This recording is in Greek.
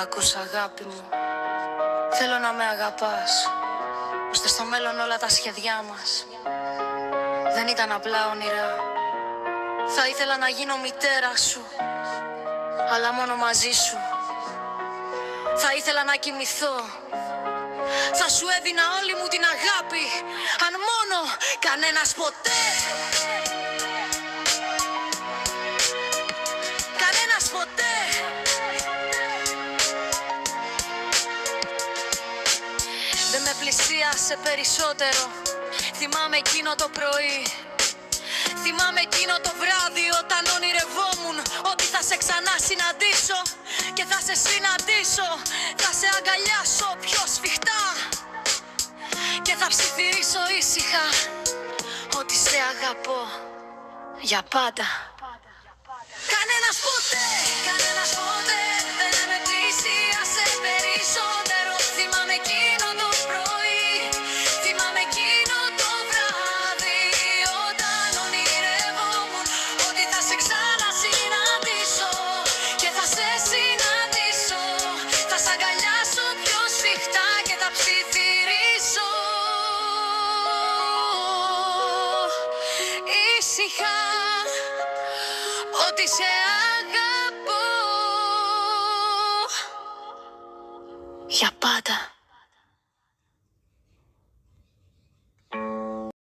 Άκουσα αγάπη μου, θέλω να με αγαπάς, ώστε στο μέλλον όλα τα σχέδιά μας δεν ήταν απλά όνειρα. Θα ήθελα να γίνω μητέρα σου, αλλά μόνο μαζί σου. Θα ήθελα να κοιμηθώ, θα σου έδινα όλη μου την αγάπη, αν μόνο κανένας ποτέ. Κανένας ποτέ. Δεν με πλησίασε περισσότερο. Θυμάμαι εκείνο το πρωί, θυμάμαι εκείνο το βράδυ, όταν ονειρευόμουν ότι θα σε ξανά συναντήσω και θα σε συναντήσω. Θα σε αγκαλιάσω πιο σφιχτά και θα ψιθυρίσω ήσυχα ότι σε αγαπώ για πάντα. Κανένας ποτέ, κανένας ποτέ δεν με πλησίασε περισσότερο. Θυμάμαι εκείνο το πρωί, θυμάμαι εκείνο το βράδυ, όταν ονειρευόμουν ότι θα σε ξανασυναντήσω και θα σε συναντήσω. Θα σ' αγκαλιάσω πιο σφιχτά και θα ψιθυρίσω ήσυχα ότι σε αγαπώ για πάντα.